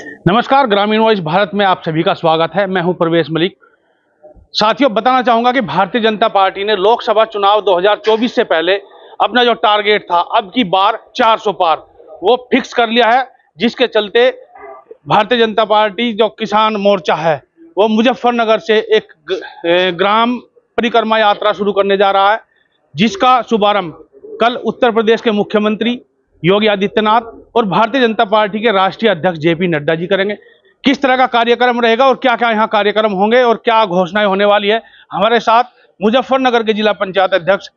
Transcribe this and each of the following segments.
नमस्कार, ग्रामीण वॉइस भारत में आप सभी का स्वागत है। मैं हूं प्रवेश मलिक। साथियों, बताना चाहूंगा कि भारतीय जनता पार्टी ने लोकसभा चुनाव 2024 से पहले अपना जो टारगेट था अब की बार 400 पार वो फिक्स कर लिया है, जिसके चलते भारतीय जनता पार्टी जो किसान मोर्चा है वो मुजफ्फरनगर से एक ग्राम परिक्रमा यात्रा शुरू करने जा रहा है, जिसका शुभारंभ कल उत्तर प्रदेश के मुख्यमंत्री योगी आदित्यनाथ और भारतीय जनता पार्टी के राष्ट्रीय अध्यक्ष जेपी नड्डा जी करेंगे। किस तरह का कार्यक्रम रहेगा और क्या क्या यहाँ कार्यक्रम होंगे और क्या घोषणाएं होने वाली है, हमारे साथ मुजफ्फरनगर के जिला पंचायत अध्यक्ष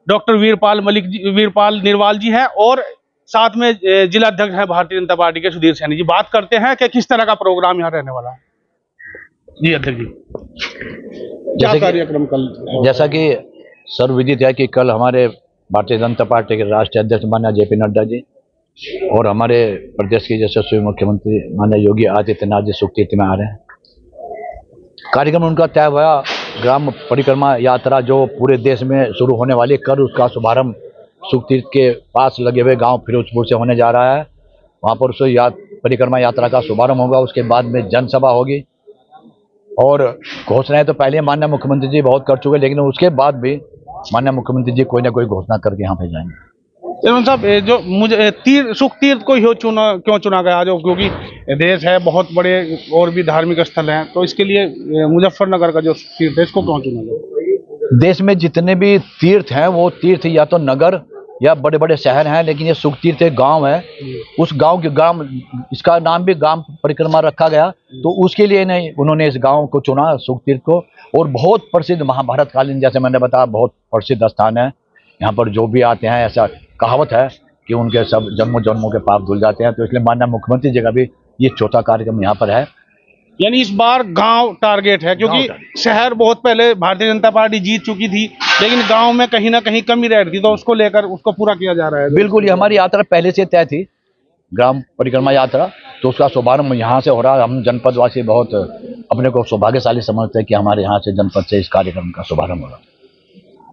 डॉक्टर वीरपाल निरवाल जी हैं और साथ में जिला अध्यक्ष हैं भारतीय जनता पार्टी के सुधीर सैनी जी। बात करते हैं कि किस तरह का प्रोग्राम यहाँ रहने वाला है। जी अध्यक्ष जी, क्या कार्यक्रम कल? जैसा कि सर्वविदित है कि कल हमारे भारतीय जनता पार्टी के राष्ट्रीय अध्यक्ष माननीय जेपी नड्डा जी और हमारे प्रदेश के यशस्वी मुख्यमंत्री माननीय योगी आदित्यनाथ जी सुखतीर्थ में आ रहे हैं। कार्यक्रम उनका तय हुआ ग्राम परिक्रमा यात्रा जो पूरे देश में शुरू होने वाली है, कल उसका शुभारंभ सुखतीर्थ के पास लगे हुए गांव फिरोजपुर से होने जा रहा है। वहां पर उस परिक्रमा यात्रा का शुभारंभ होगा। उसके बाद में जनसभा होगी और घोषणाएं तो पहले माननीय मुख्यमंत्री जी बहुत कर चुके, लेकिन उसके बाद भी माननीय मुख्यमंत्री जी कोई ना कोई घोषणा करके यहाँ पे जाएंगे। साहब, जो मुझे सुख तीर्थ को क्यों चुना गया, जो क्योंकि देश है बहुत बड़े और भी धार्मिक स्थल हैं, तो इसके लिए मुजफ्फरनगर का जो तीर्थ है इसको क्यों चुना गया? देश में जितने भी तीर्थ हैं वो तीर्थ या तो नगर या बड़े बड़े शहर हैं, लेकिन ये सुख तीर्थ एक गाँव है। उस गाँव के इसका नाम भी ग्राम परिक्रमा रखा गया, तो उसके लिए नहीं उन्होंने इस गाँव को चुना, सुख तीर्थ को। और बहुत प्रसिद्ध महाभारत कालीन, जैसे मैंने बताया, बहुत प्रसिद्ध स्थान है। यहाँ पर जो भी आते हैं, ऐसा कहावत है कि उनके सब जन्मों जन्मों के पाप धुल जाते हैं, तो इसलिए माननीय मुख्यमंत्री जी का भी ये चौथा कार्यक्रम यहाँ पर है। यानी इस बार गांव टारगेट है, क्योंकि शहर बहुत पहले भारतीय जनता पार्टी जीत चुकी थी, लेकिन गांव में कहीं ना कहीं कमी रह रही थी, तो उसको लेकर उसको पूरा किया जा रहा है। बिल्कुल, ये हमारी यात्रा पहले से तय थी, ग्राम परिक्रमा यात्रा, तो उसका शुभारंभ यहाँ से हो रहा है। हम जनपद वासी बहुत अपने को सौभाग्यशाली समझते हैं कि हमारे यहाँ से जनपद से इस कार्यक्रम का शुभारंभ हो रहा है।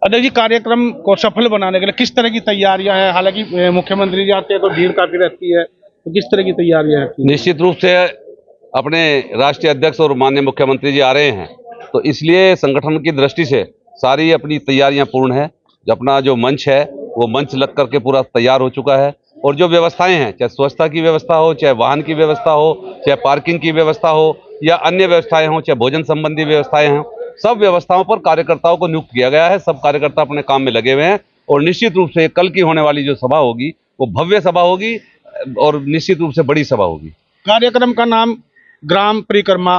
अध्यक्ष जी, कार्यक्रम को सफल बनाने के लिए किस तरह की तैयारियां हैं? हालांकि मुख्यमंत्री जी आते हैं तो भीड़ काफी रहती है, तो किस तरह की तैयारियां हैं? निश्चित रूप से अपने राष्ट्रीय अध्यक्ष और माननीय मुख्यमंत्री जी आ रहे हैं, तो इसलिए संगठन की दृष्टि से सारी अपनी तैयारियां पूर्ण है। अपना जो मंच है वो मंच लग करके पूरा तैयार हो चुका है, और जो व्यवस्थाएं हैं, चाहे स्वच्छता की व्यवस्था हो, चाहे वाहन की व्यवस्था हो, चाहे पार्किंग की व्यवस्था हो, या अन्य व्यवस्थाएं हो, चाहे भोजन संबंधी व्यवस्थाएं हों, सब व्यवस्थाओं पर कार्यकर्ताओं को नियुक्त किया गया है। सब कार्यकर्ता अपने काम में लगे हुए हैं, और निश्चित रूप से कल की होने वाली जो सभा होगी वो भव्य सभा होगी और निश्चित रूप से बड़ी सभा होगी। कार्यक्रम का नाम ग्राम परिक्रमा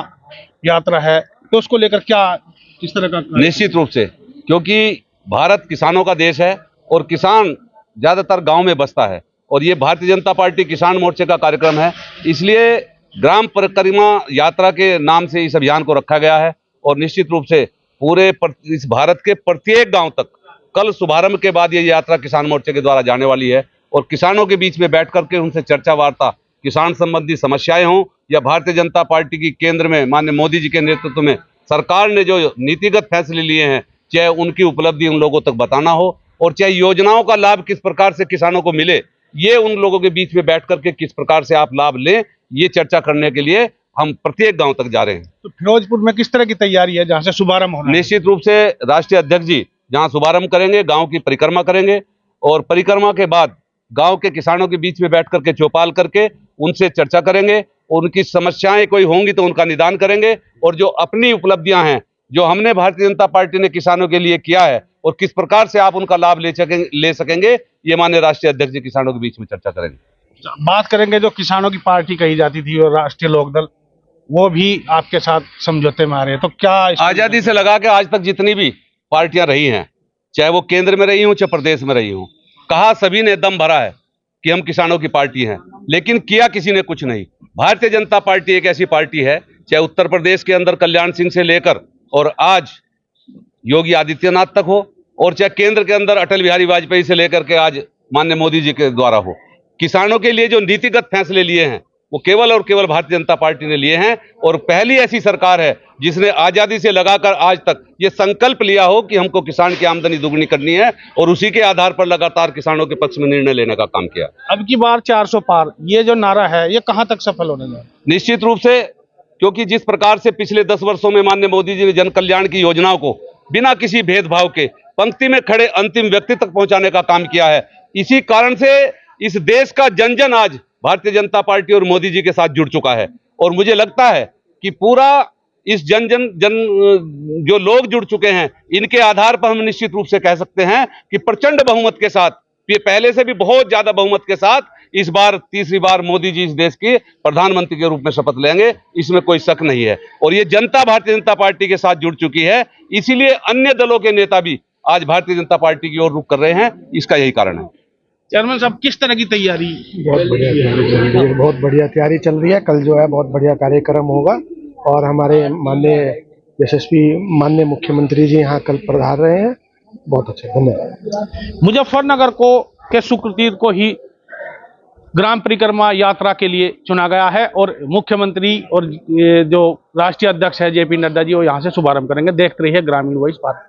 यात्रा है, तो उसको लेकर क्या किस तरह का? निश्चित रूप से, क्योंकि भारत किसानों का देश है और किसान ज्यादातर गांव में बसता है, और ये भारतीय जनता पार्टी किसान मोर्चे का कार्यक्रम है, इसलिए ग्राम परिक्रमा यात्रा के नाम से इस अभियान को रखा गया है। और निश्चित रूप से पूरे इस भारत के प्रत्येक गांव तक कल शुभारंभ के बाद ये यात्रा किसान मोर्चे के द्वारा जाने वाली है, और किसानों के बीच में बैठ करके उनसे चर्चा वार्ता, किसान संबंधी समस्याएं हों या भारतीय जनता पार्टी की केंद्र में माननीय मोदी जी के नेतृत्व में सरकार ने जो नीतिगत फैसले लिए हैं, चाहे उनकी उपलब्धि उन लोगों तक बताना हो, और चाहे योजनाओं का लाभ किस प्रकार से किसानों को मिले, ये उन लोगों के बीच में बैठ करके किस प्रकार से आप लाभ लें, ये चर्चा करने के लिए हम प्रत्येक गांव तक जा रहे हैं। तो फिरोजपुर में किस तरह की तैयारी है जहां से शुभारंभ होना है? निश्चित रूप से राष्ट्रीय अध्यक्ष जी जहां शुभारंभ करेंगे, गांव की परिक्रमा करेंगे, और परिक्रमा के बाद गांव के किसानों के बीच में बैठ करके चौपाल करके उनसे चर्चा करेंगे, उनकी समस्याएं कोई होंगी तो उनका निदान करेंगे, और जो अपनी उपलब्धियां हैं, जो हमने भारतीय जनता पार्टी ने किसानों के लिए किया है और किस प्रकार से आप उनका लाभ ले सकेंगे, ये माननीय राष्ट्रीय अध्यक्ष जी किसानों के बीच में चर्चा करेंगे। बात करेंगे जो किसानों की पार्टी कही जाती थी और राष्ट्रीय लोकदल, वो भी आपके साथ समझौते में आ रहे हैं, तो क्या आजादी से लगा के आज तक जितनी भी पार्टियां रही हैं, चाहे वो केंद्र में रही हों चाहे प्रदेश में रही हों, कहा सभी ने दम भरा है कि हम किसानों की पार्टी हैं, लेकिन किया किसी ने कुछ नहीं। भारतीय जनता पार्टी एक ऐसी पार्टी है, चाहे उत्तर प्रदेश के अंदर कल्याण सिंह से लेकर और आज योगी आदित्यनाथ तक हो, और चाहे केंद्र के अंदर अटल बिहारी वाजपेयी से लेकर के आज माननीय मोदी जी के द्वारा हो, किसानों के लिए जो नीतिगत फैसले लिए हैं वो केवल और केवल भारतीय जनता पार्टी ने लिए हैं। और पहली ऐसी सरकार है जिसने आजादी से लगाकर आज तक ये संकल्प लिया हो कि हमको किसान की आमदनी दुगनी करनी है, और उसी के आधार पर लगातार किसानों के पक्ष में निर्णय लेने का काम किया। अब की बार 400 पार, ये जो नारा है ये कहां तक सफल होने लगा? निश्चित रूप से, क्योंकि जिस प्रकार से पिछले 10 वर्षों में माननीय मोदी जी ने जन कल्याण की योजनाओं को बिना किसी भेदभाव के पंक्ति में खड़े अंतिम व्यक्ति तक पहुंचाने का काम किया है, इसी कारण से इस देश का जन जन आज भारतीय जनता पार्टी और मोदी जी के साथ जुड़ चुका है। और मुझे लगता है कि पूरा इस जन जो लोग जुड़ चुके हैं, इनके आधार पर हम निश्चित रूप से कह सकते हैं कि प्रचंड बहुमत के साथ, ये पहले से भी बहुत ज्यादा बहुमत के साथ, इस बार तीसरी बार मोदी जी इस देश के प्रधानमंत्री के रूप में शपथ लेंगे, इसमें कोई शक नहीं है। और ये जनता भारतीय जनता पार्टी के साथ जुड़ चुकी है, इसीलिए अन्य दलों के नेता भी आज भारतीय जनता पार्टी की ओर रुख कर रहे हैं, इसका यही कारण है। चेयरमैन साहब, किस तरह की तैयारी? बहुत बढ़िया तैयारी चल रही है, बहुत बढ़िया तैयारी चल रही है। कल जो है बहुत बढ़िया कार्यक्रम होगा और हमारे माननीय यशस्वी माननीय मुख्यमंत्री जी यहाँ कल पधार रहे हैं। बहुत अच्छा, धन्यवाद। मुजफ्फरनगर को के शुक्रतीर को ही ग्राम परिक्रमा यात्रा के लिए चुना गया है और मुख्यमंत्री और जो राष्ट्रीय अध्यक्ष है जेपी नड्डा जी वो यहाँ से शुभारंभ करेंगे। देखते रहिए ग्रामीण वॉइस भारत।